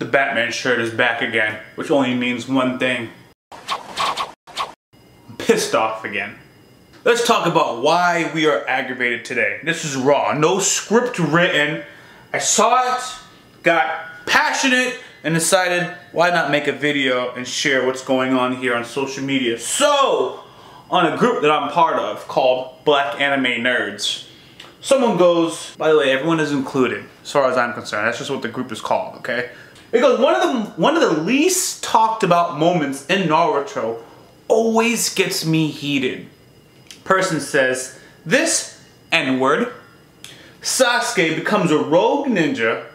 The Batman shirt is back again, which only means one thing. I'm pissed off again. Let's talk about why we are aggravated today. This is raw, no script written. I saw it, got passionate, and decided why not make a video and share what's going on here on social media. So, on a group that I'm part of called Black Anime Nerds, someone goes, by the way, everyone is included as far as I'm concerned. That's just what the group is called, okay? It goes, one of the least talked about moments in Naruto always gets me heated. Person says, this N-word, Sasuke becomes a rogue ninja,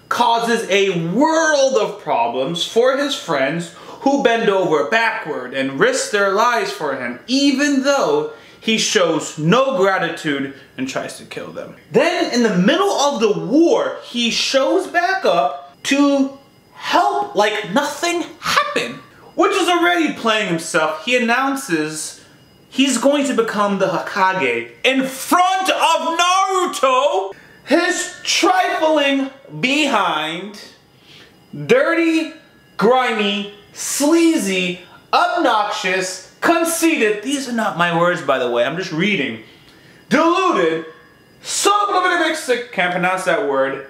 causes a world of problems for his friends who bend over backward and risk their lives for him, even though he shows no gratitude and tries to kill them. Then in the middle of the war, he shows back up to help like nothing happened, which is already playing himself. He announces he's going to become the Hokage in front of Naruto. His trifling behind, dirty, grimy, sleazy, obnoxious, conceited, these are not my words by the way, I'm just reading, deluded, subliminal, can't pronounce that word,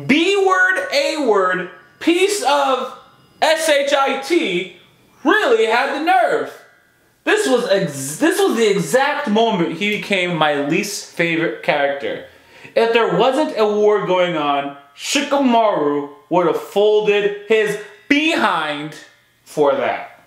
B-word, A-word, piece of S-H-I-T, really had the nerve. This was the exact moment he became my least favorite character. If there wasn't a war going on, Shikamaru would have folded his behind for that.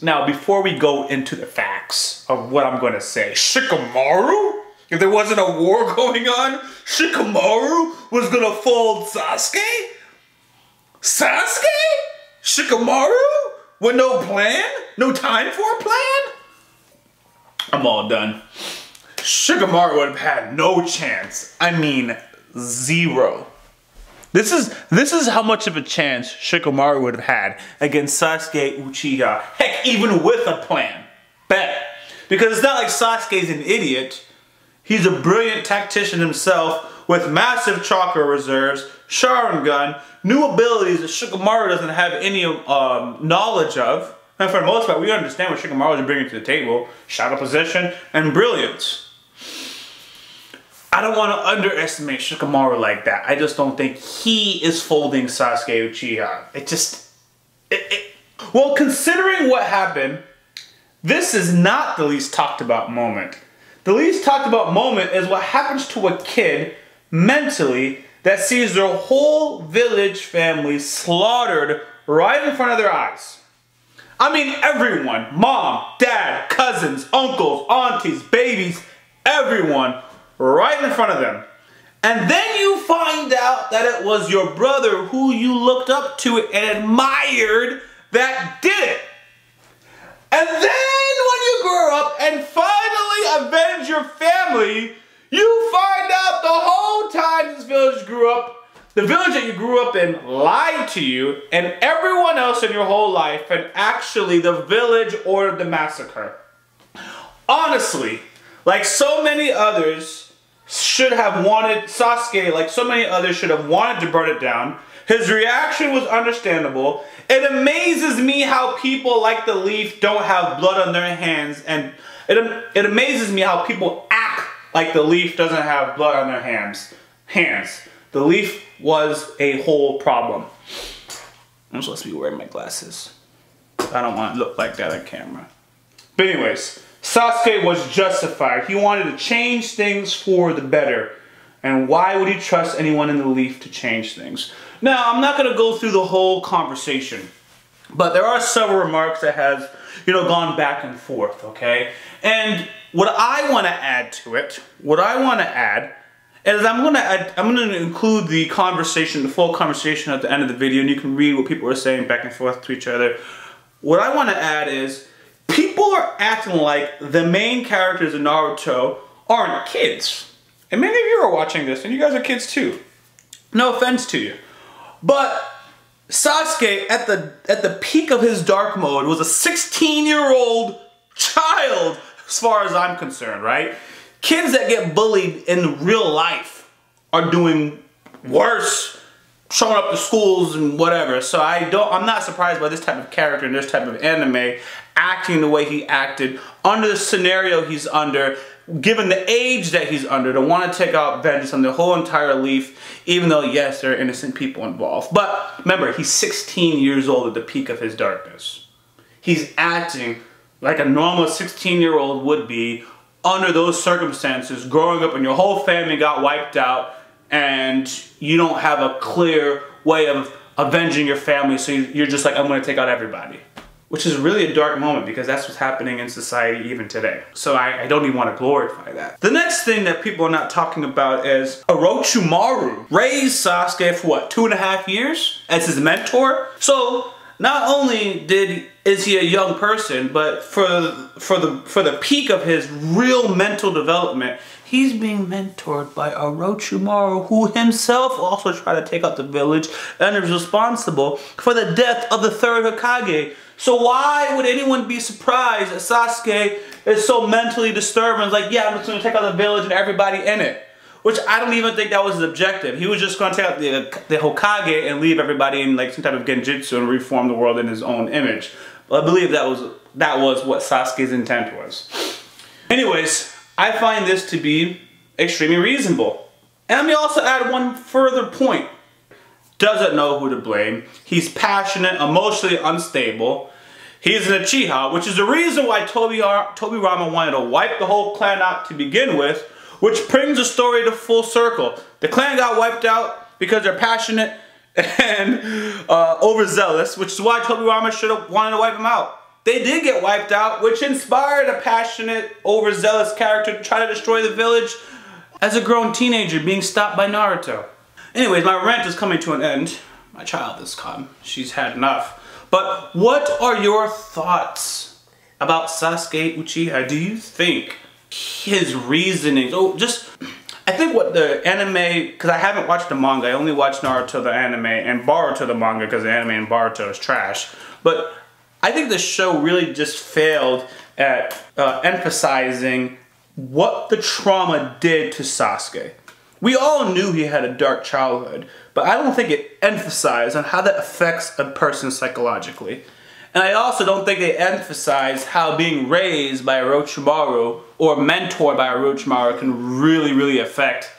Now, before we go into the facts of what I'm going to say, Shikamaru? If there wasn't a war going on, Shikamaru was going to fold Sasuke? Sasuke? Shikamaru? With no plan? No time for a plan? I'm all done. Shikamaru would have had no chance. I mean, zero. This is how much of a chance Shikamaru would have had against Sasuke Uchiha. Heck, even with a plan. Bet. Because it's not like Sasuke's an idiot. He's a brilliant tactician himself with massive chakra reserves, Sharingan, new abilities that Shikamaru doesn't have any knowledge of. And for the most part, we understand what Shikamaru is bringing to the table. Shadow possession and brilliance. I don't want to underestimate Shikamaru like that. I just don't think he is folding Sasuke Uchiha. Well, considering what happened, this is not the least talked about moment. The least talked about moment is what happens to a kid mentally that sees their whole village family slaughtered right in front of their eyes. I mean everyone, mom, dad, cousins, uncles, aunties, babies, everyone right in front of them. And then you find out that it was your brother who you looked up to and admired that did it. And then when you grow up and finally avenge your family, you find out the whole time this village grew up, the village that you grew up in lied to you and everyone else in your whole life, and actually the village ordered the massacre. Honestly, like so many others should have wanted, Sasuke, like so many others should have wanted to burn it down. His reaction was understandable. It amazes me how people like the Leaf don't have blood on their hands, and it amazes me how people act like the Leaf doesn't have blood on their hands. The Leaf was a whole problem. I'm supposed to be wearing my glasses. I don't want to look like that on camera. But anyways, Sasuke was justified. He wanted to change things for the better. And why would he trust anyone in the Leaf to change things? Now, I'm not going to go through the whole conversation, but there are several remarks that has, gone back and forth, okay? And what I want to add to it, is I'm going to include the conversation, the full conversation at the end of the video, and you can read what people are saying back and forth to each other. What I want to add is, people are acting like the main characters in Naruto aren't kids. And many of you are watching this, and you guys are kids too. No offense to you. But Sasuke, at the peak of his dark mode, was a 16-year-old child, as far as I'm concerned, right? Kids that get bullied in real life are doing worse, showing up to schools and whatever. So I'm not surprised by this type of character and this type of anime acting the way he acted under the scenario he's under, given the age that he's under, to want to take out vengeance on the whole entire leaf, even though, yes, there are innocent people involved. But remember, he's 16 years old at the peak of his darkness. He's acting like a normal 16-year-old would be under those circumstances, growing up and your whole family got wiped out and you don't have a clear way of avenging your family, so you're just like, I'm going to take out everybody. Which is really a dark moment because that's what's happening in society even today. So I don't even want to glorify that. The next thing that people are not talking about is Orochimaru raised Sasuke for what, 2.5 years as his mentor? So not only is he a young person, but for the peak of his real mental development, he's being mentored by Orochimaru, who himself also tried to take out the village and is responsible for the death of the 3rd Hokage. So why would anyone be surprised that Sasuke is so mentally disturbed and is like, yeah, I'm just going to take out the village and everybody in it? Which I don't even think that was his objective. He was just going to take out the Hokage and leave everybody in like some type of genjutsu and reform the world in his own image. But I believe that was what Sasuke's intent was. Anyways, I find this to be extremely reasonable. And let me also add one further point. Doesn't know who to blame. He's passionate, emotionally unstable. He's an Uchiha, which is the reason why Tobirama wanted to wipe the whole clan out to begin with, which brings the story to full circle. The clan got wiped out because they're passionate and overzealous, which is why Tobirama should have wanted to wipe them out. They did get wiped out, which inspired a passionate, overzealous character to try to destroy the village as a grown teenager being stopped by Naruto. Anyways, my rant is coming to an end. My child has come. She's had enough. But what are your thoughts about Sasuke Uchiha? Do you think his reasoning... I think what the anime... Because I haven't watched the manga. I only watched Naruto the anime and Boruto the manga because the anime and Boruto is trash. But I think the show really just failed at emphasizing what the trauma did to Sasuke. We all knew he had a dark childhood, but I don't think it emphasized on how that affects a person psychologically. And I also don't think they emphasized how being raised by Orochimaru or mentored by Orochimaru can really, really affect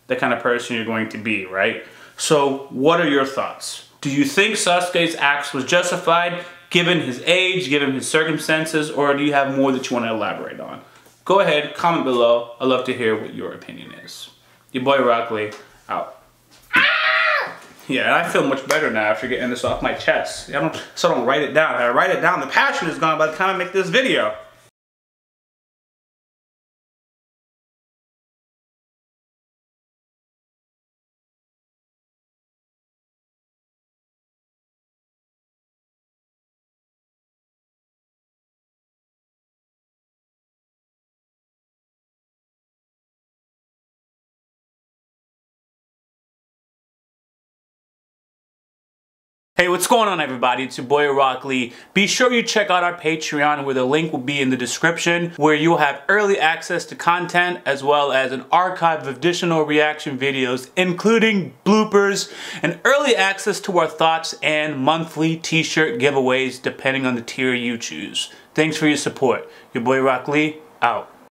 the kind of person you're going to be, right? So what are your thoughts? Do you think Sasuke's acts was justified given his age, given his circumstances, or do you have more that you want to elaborate on? Go ahead, comment below. I'd love to hear what your opinion is. Your boy YaBoyRockLee, out. Yeah, I feel much better now after getting this off my chest. I don't write it down. If I write it down, the passion is gone by the time I make this video. Hey, what's going on everybody? It's your boy YaBoyRockLee. Be sure you check out our Patreon where the link will be in the description, where you'll have early access to content as well as an archive of additional reaction videos, including bloopers and early access to our thoughts and monthly t-shirt giveaways depending on the tier you choose. Thanks for your support. Your boy YaBoyRockLee, out.